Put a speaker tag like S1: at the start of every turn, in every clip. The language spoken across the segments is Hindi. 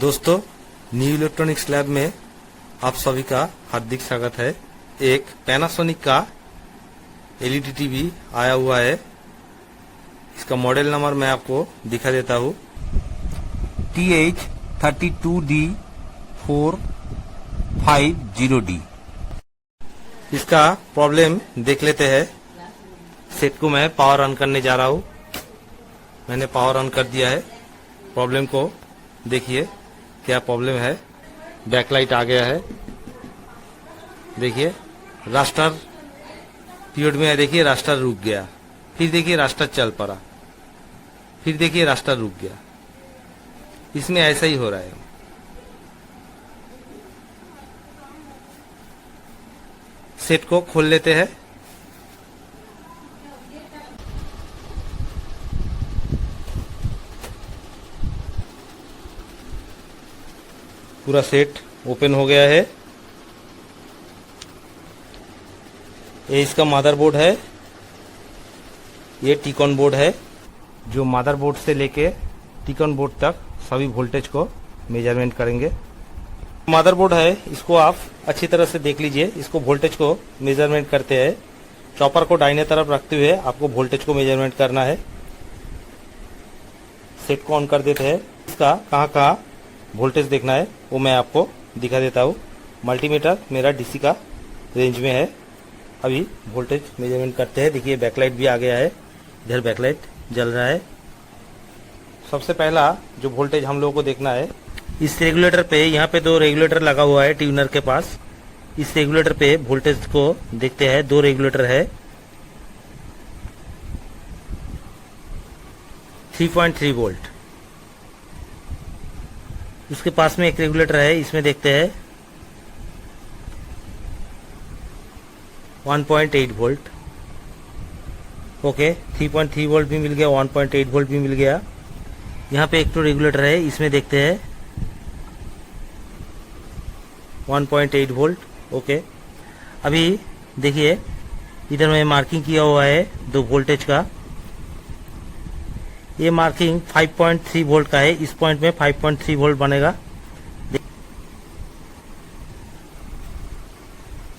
S1: दोस्तों, न्यू इलेक्ट्रॉनिक्स लैब में आप सभी का हार्दिक स्वागत है। एक पैनासोनिक का एलईडी टीवी आया हुआ है। इसका मॉडल नंबर मैं आपको दिखा देता हूँ, TH32D450D। इसका प्रॉब्लम देख लेते हैं। सेट को मैं पावर ऑन करने जा रहा हूँ। मैंने पावर ऑन कर दिया है। प्रॉब्लम को देखिए क्या प्रॉब्लम है। बैकलाइट आ गया है, देखिए रास्टर पीरियड में है, देखिए रास्टर रुक गया, फिर देखिए रास्टर चल पड़ा, फिर देखिए रास्टर रुक गया। इसमें ऐसा ही हो रहा है। सेट को खोल लेते हैं। पूरा सेट ओपन हो गया है। ये इसका मदरबोर्ड है, ये टीकॉन बोर्ड है, जो मदरबोर्ड से लेके टीकॉन बोर्ड तक सभी वोल्टेज को मेजरमेंट करेंगे। मदरबोर्ड है, इसको आप अच्छी तरह से देख लीजिए। इसको वोल्टेज को मेजरमेंट करते हैं। चॉपर को दाहिने तरफ रखते हुए आपको वोल्टेज को मेजरमेंट करना है। सेट को ऑन कर देते हैं। इसका कहाँ वोल्टेज देखना है वो मैं आपको दिखा देता हूँ। मल्टीमीटर मेरा डीसी का रेंज में है। अभी वोल्टेज मेजरमेंट करते हैं। देखिए बैकलाइट भी आ गया है, इधर बैकलाइट जल रहा है। सबसे पहला जो वोल्टेज हम लोगों को देखना है, इस रेगुलेटर पे, यहाँ पे दो रेगुलेटर लगा हुआ है ट्यूनर के पास। इस रेगुलेटर पे वोल्टेज को देखते हैं। दो रेगुलेटर है, 3.3 वोल्ट। उसके पास में एक रेगुलेटर है, इसमें देखते हैं 1.8 वोल्ट। ओके, 3.3 वोल्ट भी मिल गया, 1.8 वोल्ट भी मिल गया। यहाँ पे एक तो रेगुलेटर है, इसमें देखते हैं 1.8 वोल्ट। ओके, अभी देखिए इधर में मार्किंग किया हुआ है दो वोल्टेज का। ये मार्किंग 5.3 वोल्ट का है। इस पॉइंट में 5.3 वोल्ट बनेगा।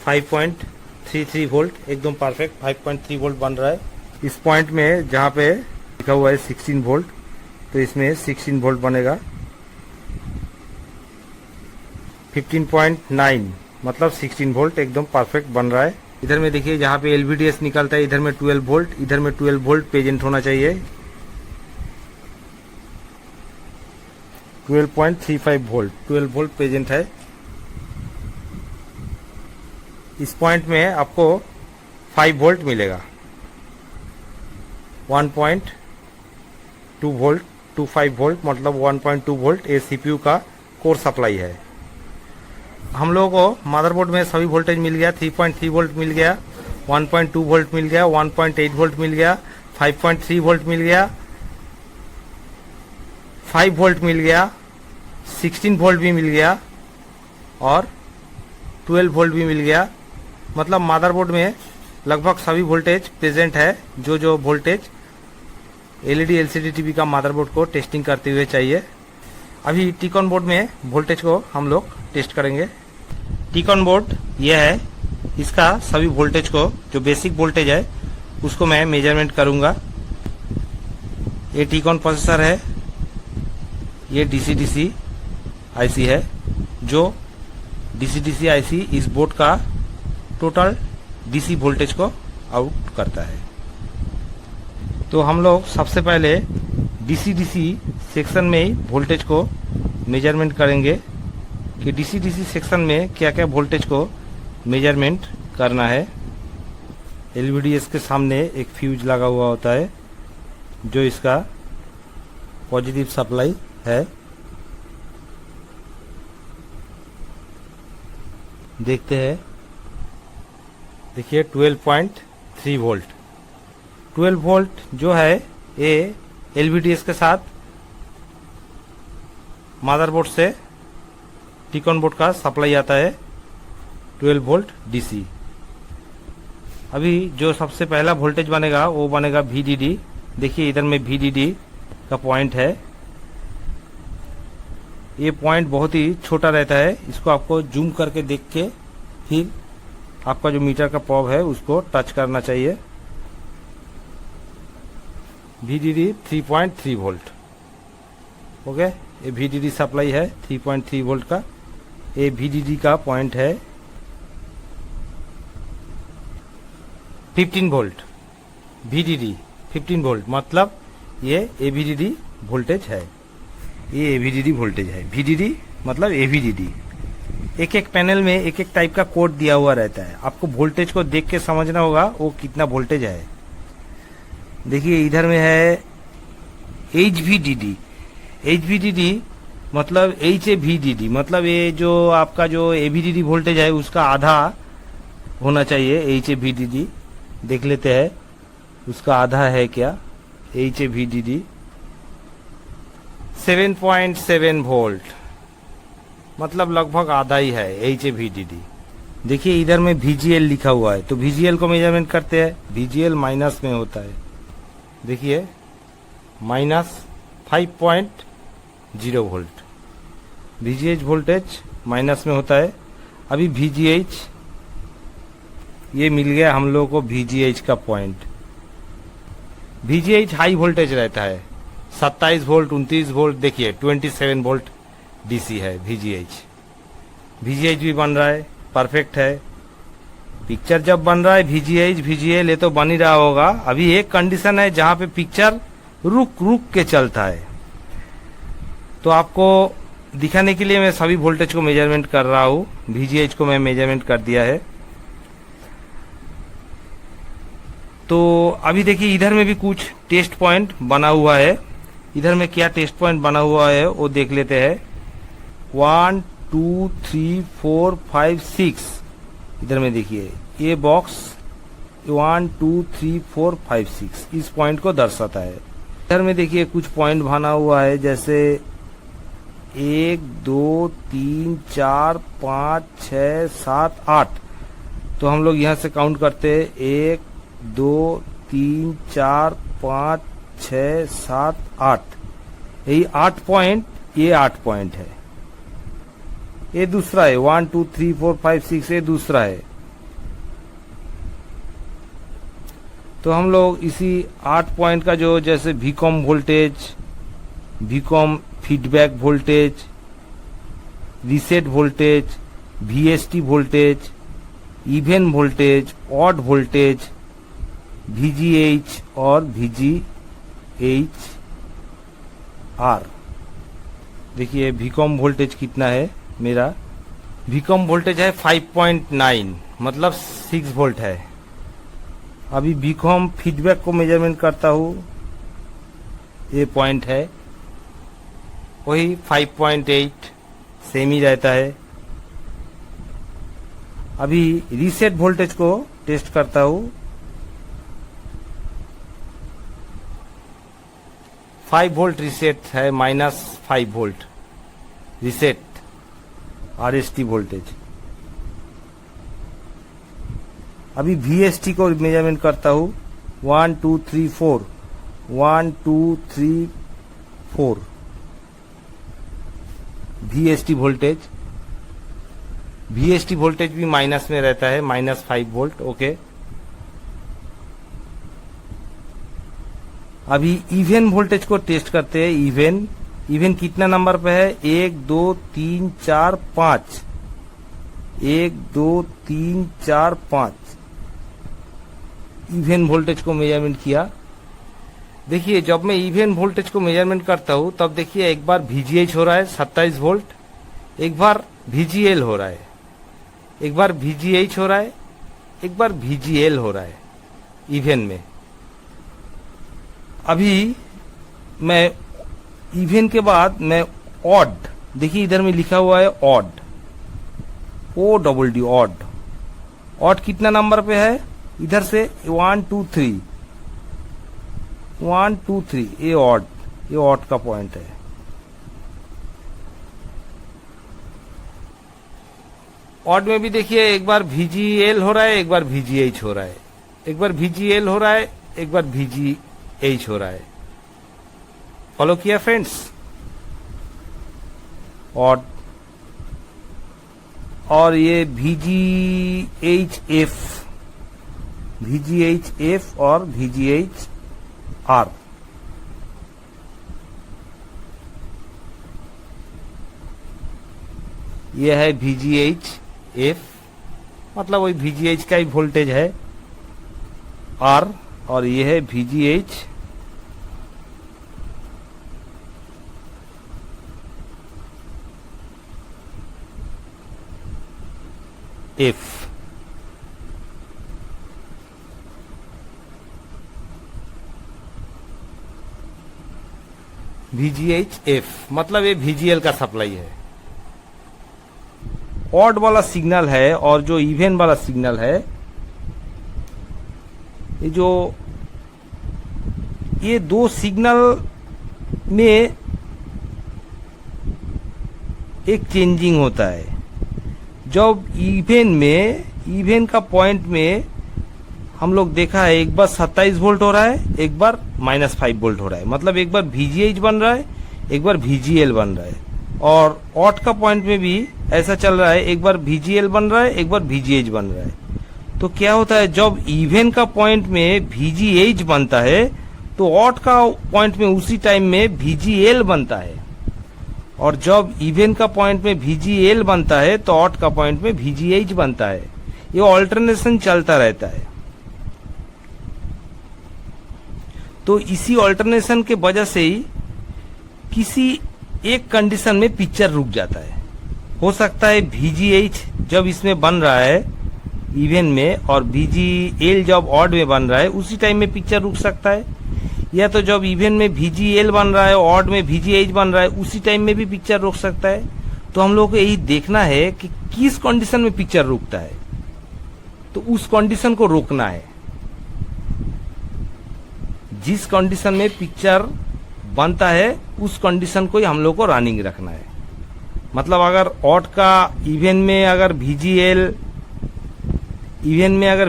S1: 5.33 वोल्ट, एकदम परफेक्ट 5.3 वोल्ट बन रहा है। इस पॉइंट में जहाँ पे लिखा हुआ है 16 वोल्ट, तो इसमें 16 वोल्ट बनेगा। 15.9 मतलब 16 वोल्ट, एकदम परफेक्ट बन रहा है। इधर में देखिए जहाँ पे एलवीडीएस निकलता है, इधर में 12 वोल्ट, इधर में 12 वोल्ट प्रेजेंट होना चाहिए। 12.35 वोल्ट, 12 वोल्ट प्रेजेंट है। इस पॉइंट में आपको 5 वोल्ट मिलेगा। 1.2 वोल्ट, 25 वोल्ट मतलब 1.2 वोल्ट ये सीपीयू का कोर सप्लाई है। हम लोगों को मदरबोर्ड में सभी वोल्टेज मिल गया। 3.3 वोल्ट मिल गया, 1.2 वोल्ट मिल गया, 1.8 वोल्ट मिल गया, 5.3 वोल्ट मिल गया, 5 वोल्ट मिल गया, 16 वोल्ट भी मिल गया और 12 वोल्ट भी मिल गया। मतलब मदरबोर्ड में लगभग सभी वोल्टेज प्रेजेंट है, जो वोल्टेज एलईडी एलसीडी टीवी का मदरबोर्ड को टेस्टिंग करते हुए चाहिए। अभी टीकॉन बोर्ड में वोल्टेज को हम लोग टेस्ट करेंगे। टीकॉन बोर्ड यह है, इसका सभी वोल्टेज को, जो बेसिक वोल्टेज है उसको मैं मेजरमेंट करूंगा। ये टीकॉन प्रोसेसर है, ये डीसी आईसी है, जो डीसी आईसी इस बोर्ड का टोटल डीसी वोल्टेज को आउट करता है। तो हम लोग सबसे पहले डीसी सेक्शन में ही वोल्टेज को मेजरमेंट करेंगे कि डीसी सेक्शन में क्या क्या वोल्टेज को मेजरमेंट करना है। एलवीडीएस के सामने एक फ्यूज लगा हुआ होता है, जो इसका पॉजिटिव सप्लाई है। देखते हैं, देखिए 12.3 वोल्ट। 12 वोल्ट जो है ये एलवीडीएस के साथ मदरबोर्ड से टीकॉन बोर्ड का सप्लाई आता है। 12 वोल्ट डीसी। अभी जो सबसे पहला वोल्टेज बनेगा वो बनेगा VDD। देखिए इधर में VDD का पॉइंट है, ये पॉइंट बहुत ही छोटा रहता है, इसको आपको जूम करके देख के फिर आपका जो मीटर का पॉब है उसको टच करना चाहिए। VDD 3.3 volt. ओके, ये VDD सप्लाई है 3.3 वोल्ट का। ये VDD का पॉइंट है 15 वोल्ट। VDD 15 वोल्ट मतलब ये AVDD वोल्टेज है, ये AVDD वोल्टेज है। VDD मतलब AVDD। एक एक पैनल में एक एक टाइप का कोड दिया हुआ रहता है, आपको वोल्टेज को देख के समझना होगा वो कितना वोल्टेज है। देखिए इधर में है HVDD। HVDD मतलब HAVDD मतलब ये जो आपका जो AVDD वोल्टेज है उसका आधा होना चाहिए। HAVDD देख लेते हैं उसका आधा है क्या। HAVDD 7.7 वोल्ट मतलब लगभग आधा ही है HAVDD। देखिए इधर में VGL लिखा हुआ है, तो VGL को मेजरमेंट करते हैं। VGL माइनस में होता है, देखिए -5.0 वोल्ट। VGH वोल्टेज माइनस में होता है। अभी VGH ये मिल गया हम लोगों को VGH का पॉइंट। VGH हाई वोल्टेज रहता है, 27 वोल्ट 29 वोल्ट। देखिए 27 वोल्ट DC है VGH। VGH भी बन रहा है, परफेक्ट है। पिक्चर जब बन रहा है VGH VGL ये तो बन ही रहा होगा। अभी एक कंडीशन है जहां पे पिक्चर रुक रुक के चलता है, तो आपको दिखाने के लिए मैं सभी वोल्टेज को मेजरमेंट कर रहा हूँ। VGH को मैं मेजरमेंट कर दिया है। तो अभी देखिए इधर में भी कुछ टेस्ट पॉइंट बना हुआ है। इधर में क्या टेस्ट पॉइंट बना हुआ है वो देख लेते हैं। 1 2 3 4 5 6 इधर में देखिए ये बॉक्स 1 2 3 4 5 6 इस पॉइंट को दर्शाता है। इधर में देखिए कुछ पॉइंट बना हुआ है, जैसे 1 2 3 4 5 6 7 8। तो हम लोग यहाँ से काउंट करते हैं 1 2 3 4 5 6 7 8। यही 8 पॉइंट, ये 8 पॉइंट है। ये दूसरा है 1 2 3 4 5 6, ये दूसरा है। तो हम लोग इसी 8 पॉइंट का जो जैसे VCOM voltage, VCOM feedback voltage, reset voltage, VST voltage, even voltage, odd voltage, VGH और VGHR। देखिए VCOM वोल्टेज कितना है मेरा। VCOM वोल्टेज है 5.9 मतलब 6 वोल्ट है। अभी VCOM फीडबैक को मेजरमेंट करता हूँ, ये पॉइंट है वही 5.8 सेम ही रहता है। अभी रीसेट वोल्टेज को टेस्ट करता हूँ। 5 वोल्ट रीसेट है, -5 वोल्ट रीसेट RST वोल्टेज। अभी VST को मेजरमेंट करता हूँ। 1 2 3 4 1 2 3 4 VST वोल्टेज। VST वोल्टेज भी माइनस में रहता है, -5 वोल्ट। ओके, अभी इवन वोल्टेज को टेस्ट करते हैं। इवन कितना नंबर पे है? 1 2 3 4 5 1 2 3 4 5 इवन वोल्टेज को मेजरमेंट किया। देखिए जब मैं इवन वोल्टेज को मेजरमेंट करता हूं तब देखिए एक बार VGH हो रहा है 27 वोल्ट, एक बार VGL हो रहा है, एक बार VGH हो रहा है, एक बार VGL हो रहा है इवन में। अभी मैं इवन के बाद मैं ऑड, देखिए इधर में लिखा हुआ है ऑड, ODD ऑड। ऑड कितना नंबर पे है? इधर से 1 2 3 1 2 3 ये ऑड का पॉइंट है। ऑड में भी देखिए एक बार VGL हो रहा है, एक बार VGH हो रहा है, एक बार VGL हो रहा है, एक बार VGH हो रहा है। फॉलो किया फ्रेंड्स? और ये VGHF, VGHF और VGHR। ये है VGHF, मतलब वही VGH का ही वोल्टेज है R, और ये है VGH F। VGHF मतलब ये VGL का सप्लाई है। ऑड वाला सिग्नल है और जो इवन वाला सिग्नल है, ये दो सिग्नल में एक चेंजिंग होता है। जब इवन का पॉइंट में हम लोग देखा है, एक बार 27 वोल्ट हो रहा है, एक बार -5 वोल्ट हो रहा है, मतलब एक बार VGH बन रहा है, एक बार VGL बन रहा है। और ऑड का पॉइंट में भी ऐसा चल रहा है, एक बार VGL बन रहा है, एक बार VGH बन रहा है। तो क्या होता है, जब इवन का पॉइंट में VGH बनता है तो ऑड का पॉइंट में उसी टाइम में VGL बनता है, और जब इवन का पॉइंट में VGL बनता है तो ऑड का पॉइंट में VGH बनता है। ये ऑल्टरनेशन चलता रहता है। तो इसी ऑल्टरनेशन के वजह से ही किसी एक कंडीशन में पिक्चर रुक जाता है। हो सकता है VGH जब इसमें बन रहा है इवन में, और VGL जब ऑड में बन रहा है, उसी टाइम में पिक्चर रुक सकता है। या तो जब इवन में VGL बन रहा है, ऑड में VGH बन रहा है, उसी टाइम में भी पिक्चर रुक सकता है। तो हम लोग को यही देखना है कि किस कंडीशन में पिक्चर रुकता है, तो उस कंडीशन को रोकना है। जिस कंडीशन में पिक्चर बनता है उस कंडीशन को ही हम लोग को रनिंग रखना है। मतलब अगर ऑड का इवन में अगर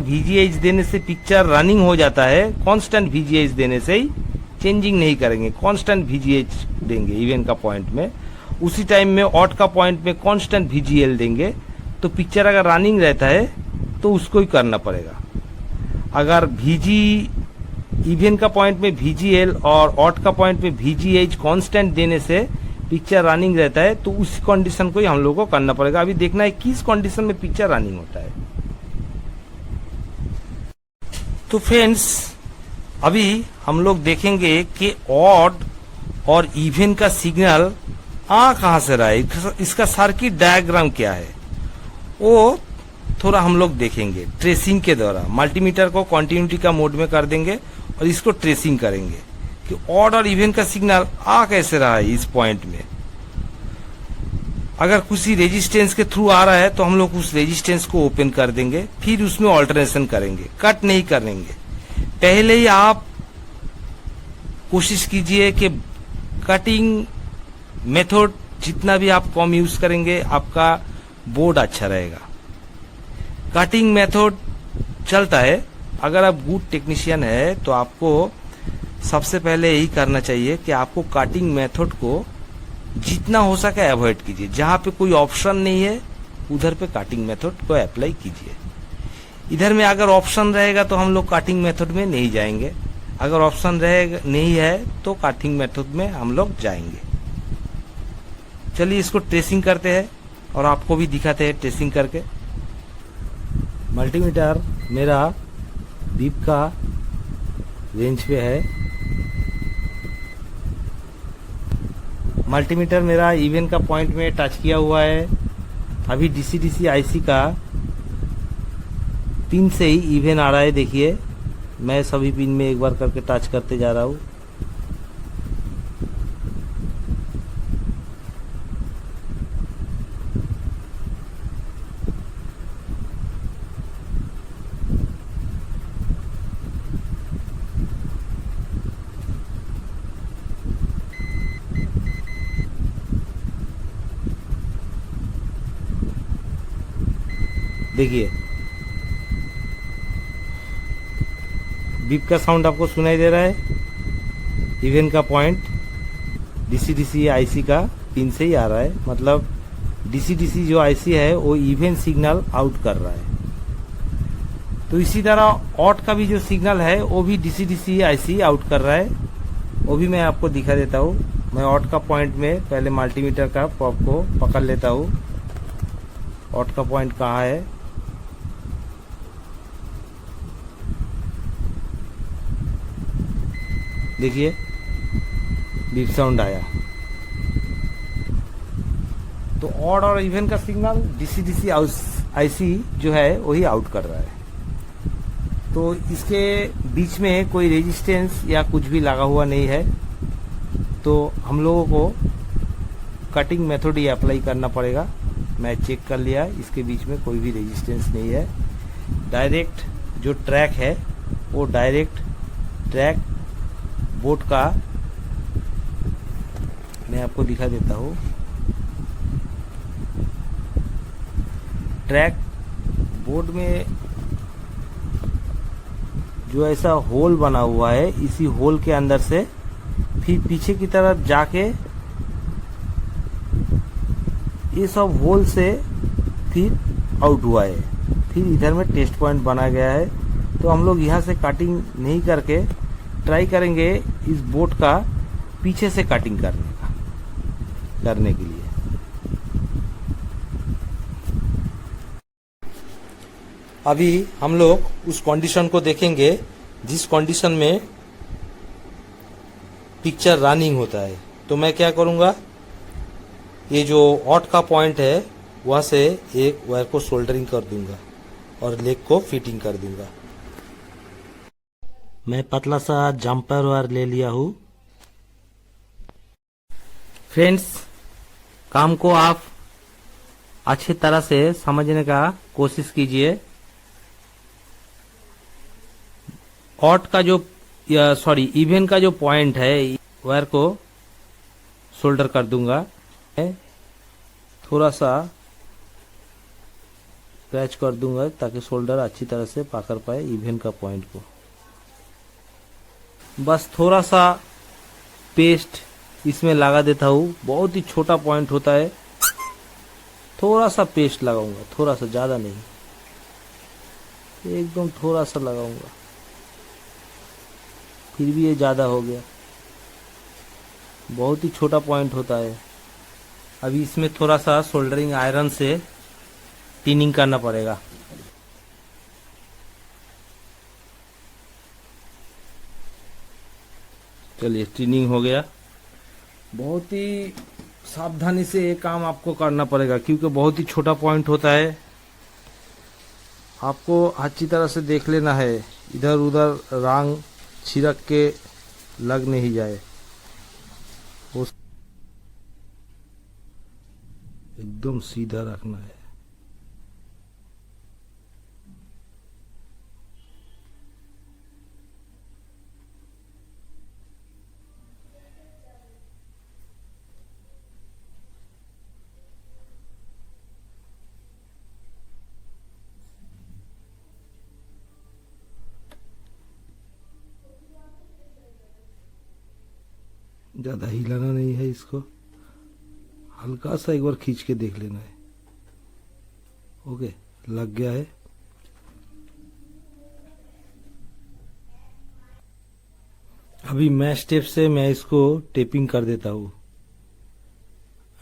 S1: VGH देने से पिक्चर रनिंग हो जाता है, कांस्टेंट VGH देने से ही, चेंजिंग नहीं करेंगे, कांस्टेंट VGH देंगे इवन का पॉइंट में, उसी टाइम में ऑड का पॉइंट में कांस्टेंट VGL देंगे, तो पिक्चर अगर रनिंग रहता है तो उसको ही करना पड़ेगा। अगर इवन का पॉइंट में VGL और ऑड का पॉइंट में VGH कांस्टेंट देने से पिक्चर रनिंग रहता है, तो उस कंडीशन को ही हम लोग को करना पड़ेगा। अभी देखना है किस कंडीशन में पिक्चर रनिंग होता है। तो फ्रेंड्स, अभी हम लोग देखेंगे कि ऑड और इवन का सिग्नल आ कहां से रहा है, इसका सर्किट डायग्राम क्या है, वो थोड़ा हम लोग देखेंगे ट्रेसिंग के द्वारा। मल्टीमीटर को कंटिन्यूटी का मोड में कर देंगे और इसको ट्रेसिंग करेंगे कि ऑड और इवन का सिग्नल आ कैसे रहा है इस पॉइंट में। अगर किसी रेजिस्टेंस के थ्रू आ रहा है तो हम लोग उस रेजिस्टेंस को ओपन कर देंगे, फिर उसमें ऑल्टरनेशन करेंगे, कट नहीं करेंगे। पहले ही आप कोशिश कीजिए कि कटिंग मेथड जितना भी आप कम यूज करेंगे, आपका बोर्ड अच्छा रहेगा। कटिंग मेथड चलता है। अगर आप गुड टेक्नीशियन है तो आपको सबसे पहले यही करना चाहिए कि आपको कटिंग मेथड को जितना हो सके अवॉइड कीजिए। जहां पे कोई ऑप्शन नहीं है उधर पे कटिंग मेथड को अप्लाई कीजिए। इधर में अगर ऑप्शन रहेगा तो हम लोग कटिंग मेथड में नहीं जाएंगे, अगर ऑप्शन रहेगा नहीं है तो कटिंग मेथड में हम लोग जाएंगे। चलिए इसको ट्रेसिंग करते हैं और आपको भी दिखाते हैं ट्रेसिंग करके। मल्टीमीटर मेरा बीप का रेंज पे है। मल्टीमीटर मेरा इवन का पॉइंट में टच किया हुआ है। अभी डीसी आईसी का पिन से ही इवन आ रहा है। देखिए मैं सभी पिन में एक बार करके टच करते जा रहा हूँ। देखिए बीप का साउंड आपको सुनाई दे रहा है। इवन का पॉइंट डीसी आईसी का पिन से ही आ रहा है, मतलब डीसी डीसी जो आईसी है वो इवन सिग्नल आउट कर रहा है। तो इसी तरह ऑट का भी जो सिग्नल है वो भी डीसी डीसी आईसी आउट कर रहा है, वो भी मैं आपको दिखा देता हूँ। मैं ऑट का पॉइंट में पहले मल्टीमीटर का प्रोब को पकड़ लेता हूँ। ऑट का पॉइंट कहाँ है, देखिए बीप साउंड आया। तो ऑड और इवन का सिग्नल डीसी डीसी आईसी जो है वही आउट कर रहा है। तो इसके बीच में कोई रेजिस्टेंस या कुछ भी लगा हुआ नहीं है, तो हम लोगों को कटिंग मेथड ही अप्लाई करना पड़ेगा। मैं चेक कर लिया, इसके बीच में कोई भी रेजिस्टेंस नहीं है। डायरेक्ट जो ट्रैक है वो डायरेक्ट ट्रैक बोर्ड का मैं आपको दिखा देता हूँ। ट्रैक बोर्ड में जो ऐसा होल बना हुआ है, इसी होल के अंदर से फिर पीछे की तरफ जाके ये सब होल से फिर आउट हुआ है। फिर इधर में टेस्ट पॉइंट बना गया है। तो हम लोग यहाँ से कटिंग नहीं करके ट्राई करेंगे इस बोर्ड का पीछे से कटिंग करने के लिए। अभी हम लोग उस कंडीशन को देखेंगे जिस कंडीशन में पिक्चर रनिंग होता है। तो मैं क्या करूंगा, ये जो ऑट का पॉइंट है वहां से एक वायर को सोल्डरिंग कर दूंगा और लेग को फिटिंग कर दूंगा। मैं पतला सा जंपर वायर ले लिया हूँ। फ्रेंड्स, काम को आप अच्छी तरह से समझने का कोशिश कीजिए। ऑट का जो इवन का जो पॉइंट है वायर को सोल्डर कर दूंगा। थोड़ा सा स्क्रैच कर दूंगा ताकि सोल्डर अच्छी तरह से पकड़ पाए इवन का पॉइंट को। बस थोड़ा सा पेस्ट इसमें लगा देता हूँ। बहुत ही छोटा पॉइंट होता है, थोड़ा सा पेस्ट लगाऊंगा, थोड़ा सा, ज्यादा नहीं, एकदम थोड़ा सा लगाऊंगा। फिर भी ये ज्यादा हो गया, बहुत ही छोटा पॉइंट होता है। अभी इसमें थोड़ा सा सोल्डरिंग आयरन से टिनिंग करना पड़ेगा। चलिए, टिनिंग हो गया। बहुत ही सावधानी से ये काम आपको करना पड़ेगा क्योंकि बहुत ही छोटा पॉइंट होता है। आपको अच्छी तरह से देख लेना है, इधर उधर रंग छिड़क के लग नहीं जाए। एकदम सीधा रखना है। ज्यादा हिलाना नहीं है इसको, हल्का सा एक बार खींच के देख लेना है। ओके, लग गया है। अभी मैश टेप से मैं इसको टेपिंग कर देता हूँ।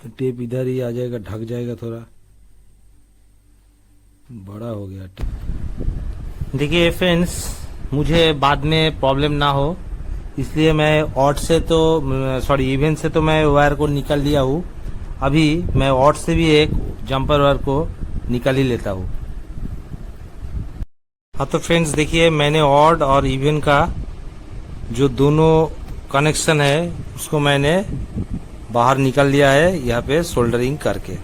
S1: टेप इधर ही आ जाएगा, ढक जाएगा, थोड़ा बड़ा हो गया टेप। देखिए फ्रेंड्स, मुझे बाद में प्रॉब्लम ना हो इसलिए मैं ऑड से इवन से तो मैं वायर को निकाल लिया हूँ। अभी मैं ऑड से भी एक जंपर वायर को निकाल ही लेता हूँ। हाँ तो फ्रेंड्स देखिए, मैंने ऑड और इवन का जो दोनों कनेक्शन है उसको मैंने बाहर निकाल लिया है यहाँ पे सोल्डरिंग करके।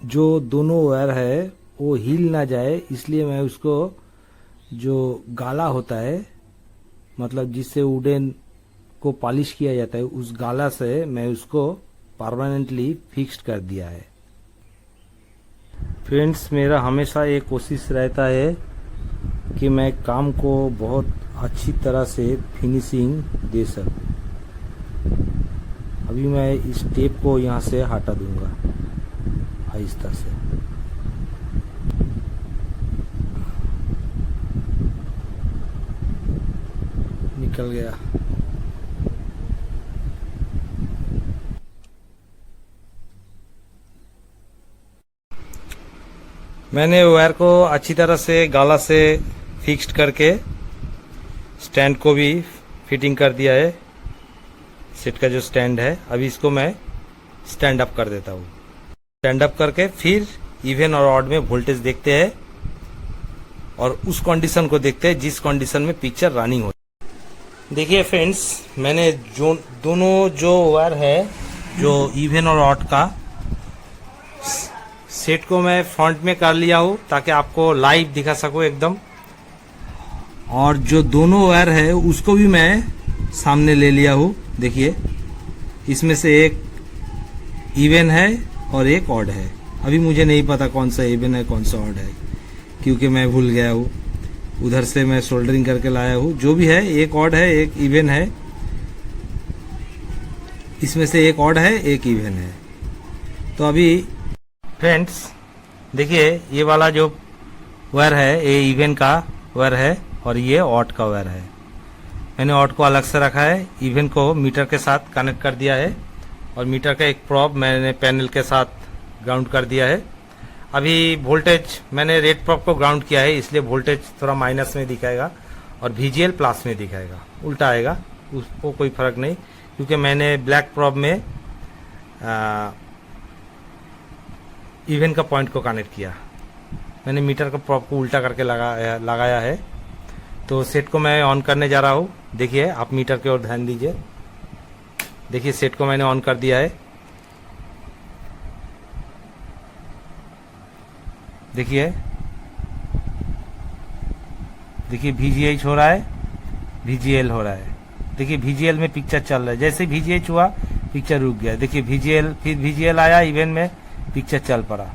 S1: जो दोनों वायर है वो हिल ना जाए इसलिए मैं उसको जो गाला होता है, मतलब जिससे वुडन को पॉलिश किया जाता है, उस गाला से मैं उसको परमानेंटली फिक्स्ड कर दिया है। फ्रेंड्स, मेरा हमेशा ये कोशिश रहता है कि मैं काम को बहुत अच्छी तरह से फिनिशिंग दे सकूं। अभी मैं इस टेप को यहाँ से हटा दूंगा आहिस्ता से। निकल गया। मैंने वायर को अच्छी तरह से गाला से फिक्स्ड करके स्टैंड को भी फिटिंग कर दिया है। सेट का जो स्टैंड है, अभी इसको मैं स्टैंड अप कर देता हूँ। स्टैंड अप करके फिर इवन और ऑड में वोल्टेज देखते हैं और उस कंडीशन को देखते हैं जिस कंडीशन में पिक्चर रनिंग हो। देखिए फ्रेंड्स, मैंने जो दोनों जो वायर है, जो इवन और ऑड का सेट को मैं फ्रंट में कर लिया हूँ ताकि आपको लाइव दिखा सकूँ एकदम। और जो दोनों वायर है उसको भी मैं सामने ले लिया हूँ। देखिए, इसमें से एक इवन है और एक ऑड है। अभी मुझे नहीं पता कौन सा इवन है कौन सा ऑड है, क्योंकि मैं भूल गया हूँ। उधर से मैं सोल्डरिंग करके लाया हूँ। जो भी है, एक ऑड है एक इवन है। इसमें से एक ऑड है एक इवन है। तो अभी फ्रेंड्स देखिए, ये वाला जो वायर है ये इवन का वायर है और ये ऑड का वायर है। मैंने ऑड को अलग से रखा है, इवन को मीटर के साथ कनेक्ट कर दिया है और मीटर का एक प्रोब मैंने पैनल के साथ ग्राउंड कर दिया है। अभी वोल्टेज मैंने रेड प्रोब को ग्राउंड किया है, इसलिए वोल्टेज थोड़ा माइनस में दिखाएगा और VGL प्लस में दिखाएगा, उल्टा आएगा। उसको कोई फर्क नहीं, क्योंकि मैंने ब्लैक प्रोब में इवन का पॉइंट को कनेक्ट किया। मैंने मीटर का प्रोब को उल्टा करके लगाया है। तो सेट को मैं ऑन करने जा रहा हूँ। देखिए, आप मीटर की ओर ध्यान दीजिए। देखिए, सेट को मैंने ऑन कर दिया है। देखिए VGH हो रहा है, VGL हो रहा है। देखिए VGL में पिक्चर चल रहा है। जैसे VGH हुआ पिक्चर रुक गया। देखिए VGL, फिर VGL आया, इवन में पिक्चर चल पड़ा।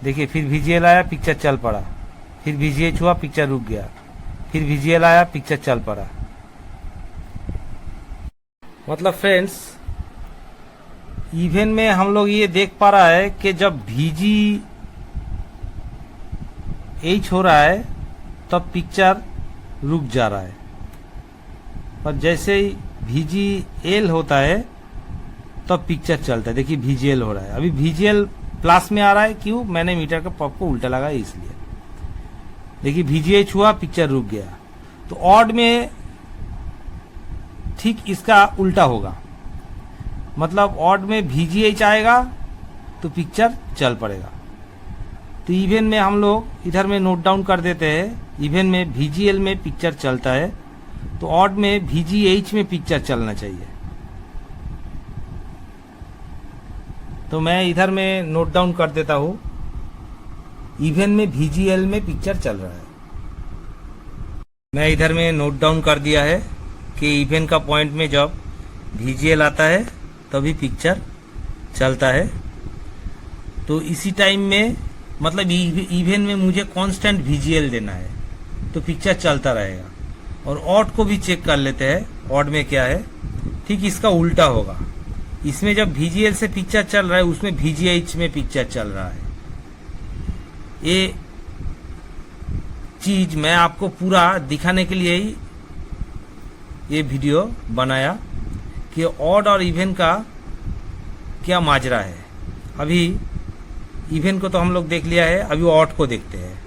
S1: देखिए फिर VGL आया, पिक्चर चल पड़ा। फिर VGH हुआ, पिक्चर रुक गया। फिर VGL आया, पिक्चर चल पड़ा। मतलब फ्रेंड्स, इवन में हम लोग ये देख पा रहा है कि जब VGH हो रहा है तब पिक्चर रुक जा रहा है, और जैसे ही VGL होता है तब पिक्चर चलता है। देखिए VGL हो रहा है, अभी VGL प्लस में आ रहा है। क्यों? मैंने मीटर का प्रोब को उल्टा लगाया इसलिए। देखिए VGH हुआ, पिक्चर रुक गया। तो ऑड में ठीक इसका उल्टा होगा। मतलब ऑड में VGH आएगा तो पिक्चर चल पड़ेगा। तो इवन में हम लोग इधर में नोट डाउन कर देते हैं। इवन में VGL में पिक्चर चलता है, तो ऑड में VGH में पिक्चर चलना चाहिए। तो मैं इधर में नोट डाउन कर देता हूं, इवन में VGL में पिक्चर चल रहा है। मैं इधर में नोट डाउन कर दिया है कि इवन का पॉइंट में जब VGL आता है तभी पिक्चर चलता है। तो इसी टाइम में, मतलब इवन में मुझे कांस्टेंट VGL देना है तो पिक्चर चलता रहेगा। और ऑड को भी चेक कर लेते हैं, ऑड में क्या है। ठीक इसका उल्टा होगा। इसमें जब VGL से पिक्चर चल रहा है, उसमें VGH में पिक्चर चल रहा है। ये चीज मैं आपको पूरा दिखाने के लिए ही ये वीडियो बनाया कि ऑड और इवन का क्या माजरा है। अभी इवन को तो हम लोग देख लिया है, अभी ऑड को देखते हैं।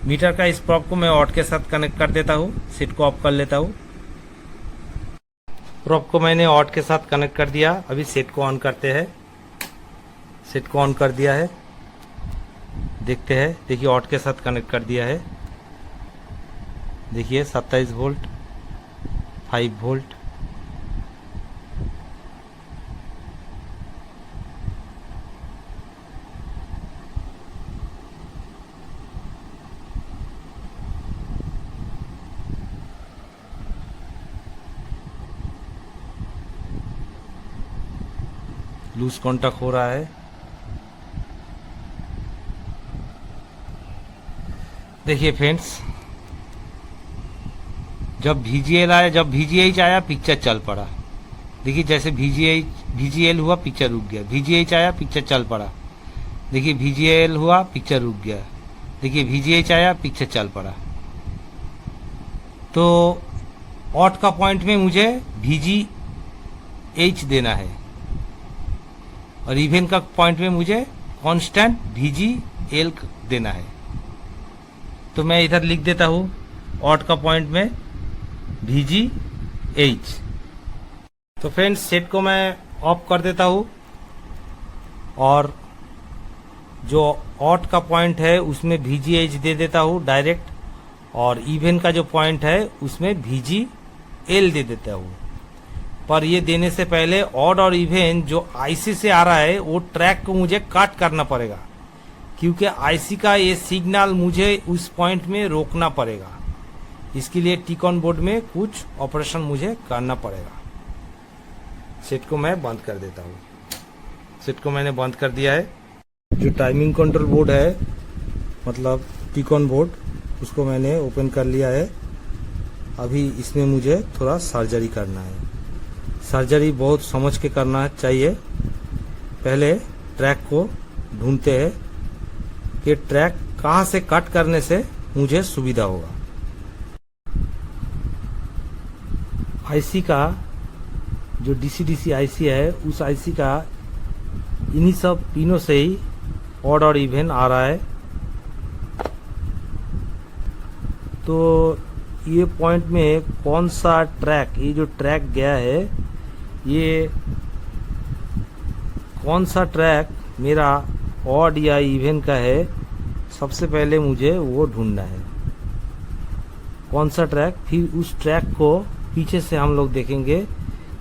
S1: मीटर का इस प्रोब को मैं ऑड के साथ कनेक्ट कर देता हूँ। सेट को ऑफ कर लेता हूँ। प्रोब को मैंने ऑड के साथ कनेक्ट कर दिया। अभी सेट को ऑन करते हैं। सेट को ऑन कर दिया है, देखते हैं। देखिए ऑड के साथ कनेक्ट कर दिया है। देखिए 27 वोल्ट, 5 वोल्ट। लूज कांटेक्ट हो रहा है। देखिए फ्रेंड्स, जब VGL आया, जब VGH आया पिक्चर चल पड़ा। देखिए जैसे VGL हुआ पिक्चर रुक गया, VGH आया पिक्चर चल पड़ा। देखिए VGL हुआ पिक्चर रुक गया, देखिए VGH आया पिक्चर चल पड़ा। तो ऑड का पॉइंट में मुझे VGH देना है और इवन का पॉइंट में मुझे कांस्टेंट VGL देना है। तो मैं इधर लिख देता हूँ ऑड का पॉइंट में VGH। तो फ्रेंड्स सेट को मैं ऑफ कर देता हूँ और जो ऑड का पॉइंट है उसमें VGH दे देता हूँ डायरेक्ट, और इवन का जो पॉइंट है उसमें VGL दे देता हूँ। पर ये देने से पहले ऑड और इवन जो आईसी से आ रहा है वो ट्रैक को मुझे कट करना पड़ेगा, क्योंकि आईसी का ये सिग्नल मुझे उस पॉइंट में रोकना पड़ेगा। इसके लिए टिकॉन बोर्ड में कुछ ऑपरेशन मुझे करना पड़ेगा। सेट को मैं बंद कर देता हूँ। सेट को मैंने बंद कर दिया है। जो टाइमिंग कंट्रोल बोर्ड है, मतलब टिकॉन बोर्ड, उसको मैंने ओपन कर लिया है। अभी इसमें मुझे थोड़ा सर्जरी करना है। सर्जरी बहुत समझ के करना चाहिए। पहले ट्रैक को ढूंढते हैं कि ट्रैक कहाँ से कट करने से मुझे सुविधा होगा। आईसी का जो डीसी आईसी है, उस आईसी का इन्हीं सब पिनों से ही ऑड और इवन आ रहा है। तो ये पॉइंट में कौन सा ट्रैक, ये जो ट्रैक गया है, ये कौन सा ट्रैक मेरा ऑड या इवन का है, सबसे पहले मुझे वो ढूंढना है। कौन सा ट्रैक, फिर उस ट्रैक को पीछे से हम लोग देखेंगे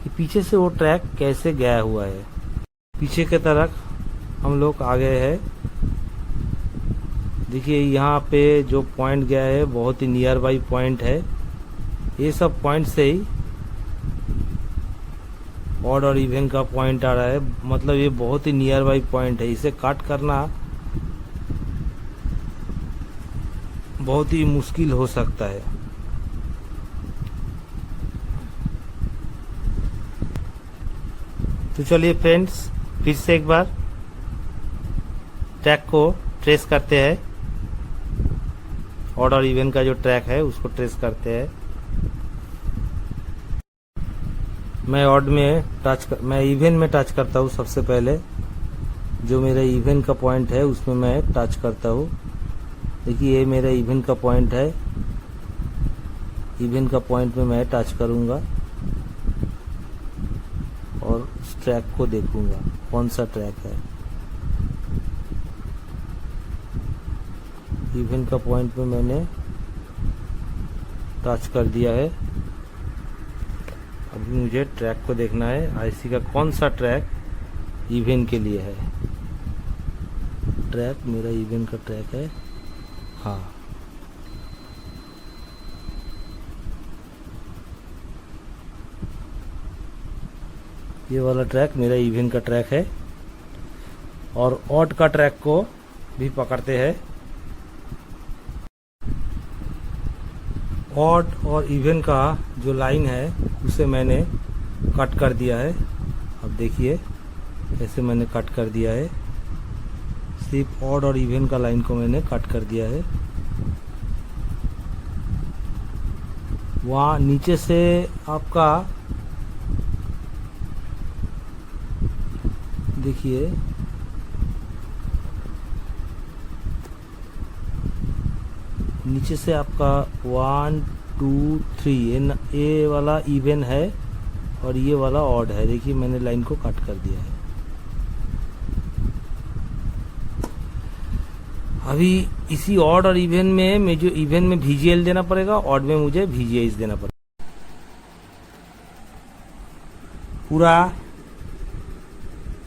S1: कि पीछे से वो ट्रैक कैसे गया हुआ है। पीछे की तरफ हम लोग आ गए हैं। देखिए यहाँ पे जो पॉइंट गया है बहुत ही नियर बाई पॉइंट है। ये सब पॉइंट से ही ऑड और इवन का पॉइंट आ रहा है, मतलब ये बहुत ही नियर बाई पॉइंट है। इसे कट करना बहुत ही मुश्किल हो सकता है। तो चलिए फ्रेंड्स, फिर से एक बार ट्रैक को ट्रेस करते हैं। ऑड और इवन का जो ट्रैक है उसको ट्रेस करते हैं। मैं इवन में टच करता हूँ। सबसे पहले जो मेरा इवन का पॉइंट है उसमें मैं टच करता हूँ। देखिए ये मेरा इवन का पॉइंट है। इवन का पॉइंट में मैं टच करूँगा और उस ट्रैक को देखूंगा कौन सा ट्रैक है। इवन का पॉइंट में मैंने टच कर दिया है। अभी मुझे ट्रैक को देखना है, आईसी का कौन सा ट्रैक इवन के लिए है। ट्रैक मेरा इवन का ट्रैक है, हाँ। ये वाला ट्रैक मेरा इवन का ट्रैक है। और ऑड का ट्रैक को भी पकड़ते हैं। ऑड और इवन का जो लाइन है उसे मैंने कट कर दिया है। अब देखिए ऐसे मैंने कट कर दिया है। सिर्फ ऑड और इवन का लाइन को मैंने कट कर दिया है। वहाँ नीचे से आपका देखिए नीचे से आपका 1 2 3 ये वाला इवन है और ये वाला ऑड है। देखिए मैंने लाइन को कट कर दिया है। अभी इसी ऑड और इवन में मुझे इवन में VGL देना पड़ेगा, ऑड में मुझे VGH देना पड़ेगा। पूरा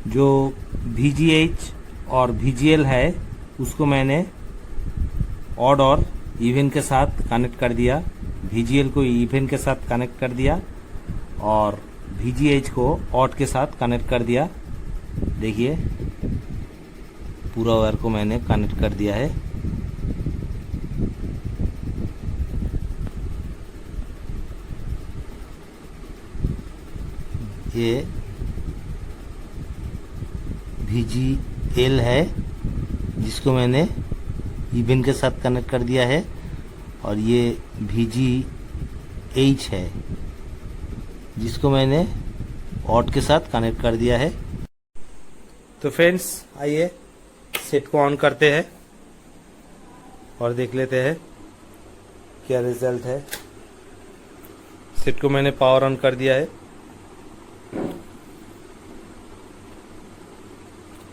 S1: जो VGH और VGL है उसको मैंने ऑड और इवन के साथ कनेक्ट कर दिया। VGL को इवन के साथ कनेक्ट कर दिया और VGH को ऑड के साथ कनेक्ट कर दिया। देखिए पूरा वायर को मैंने कनेक्ट कर दिया है।
S2: ये VGL है जिसको मैंने इवन के साथ कनेक्ट कर दिया है, और ये VGH है जिसको मैंने ऑड के साथ कनेक्ट कर दिया है।
S1: तो फ्रेंड्स आइए सेट को ऑन करते हैं और देख लेते हैं क्या रिजल्ट है। सेट को मैंने पावर ऑन कर दिया है।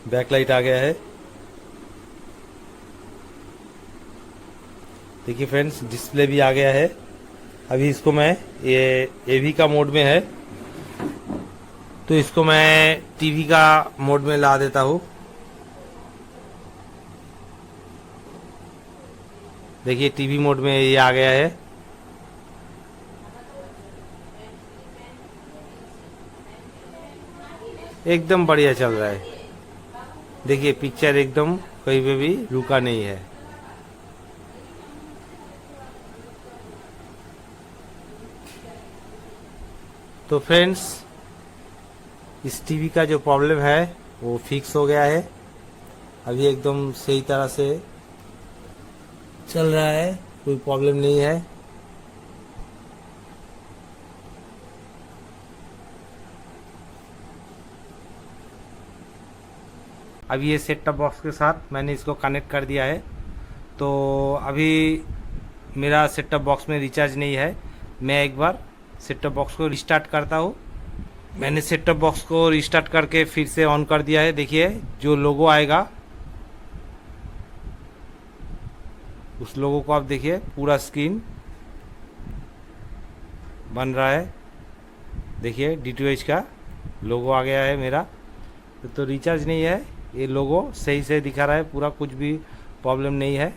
S1: बैकलाइट आ गया है। देखिए फ्रेंड्स डिस्प्ले भी आ गया है। अभी इसको मैं ये AV का मोड में है, तो इसको मैं TV का मोड में ला देता हूँ। देखिए TV मोड में ये आ गया है। एकदम बढ़िया चल रहा है। देखिए पिक्चर एकदम कहीं पे भी रुका नहीं है। तो फ्रेंड्स इस टीवी का जो प्रॉब्लम है वो फिक्स हो गया है। अभी एकदम सही तरह से चल रहा है, कोई प्रॉब्लम नहीं है। अभी ये सेट टॉप बॉक्स के साथ मैंने इसको कनेक्ट कर दिया है। तो अभी मेरा सेट टॉप बॉक्स में रिचार्ज नहीं है। मैं एक बार सेट टॉप बॉक्स को रिस्टार्ट करता हूँ। मैंने सेट टॉप बॉक्स को रिस्टार्ट करके फिर से ऑन कर दिया है। देखिए जो लोगो आएगा उस लोगो को आप देखिए, पूरा स्क्रीन बन रहा है। देखिए D2H का लोगो आ गया है मेरा। तो रिचार्ज नहीं है, ये लोगो सही से दिखा रहा है पूरा, कुछ भी प्रॉब्लम नहीं है।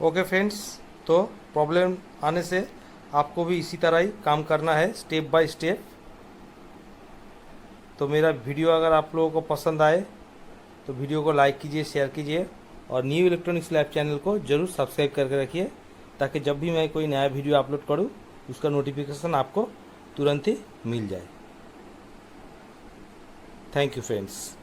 S1: ओके फ्रेंड्स, तो प्रॉब्लम आने से आपको भी इसी तरह ही काम करना है, स्टेप बाय स्टेप। तो मेरा वीडियो अगर आप लोगों को पसंद आए तो वीडियो को लाइक कीजिए, शेयर कीजिए, और न्यू इलेक्ट्रॉनिक्स लैब चैनल को जरूर सब्सक्राइब करके रखिए, ताकि जब भी मैं कोई नया वीडियो अपलोड करूं उसका नोटिफिकेशन आपको तुरंत ही मिल जाए। Thank you friends.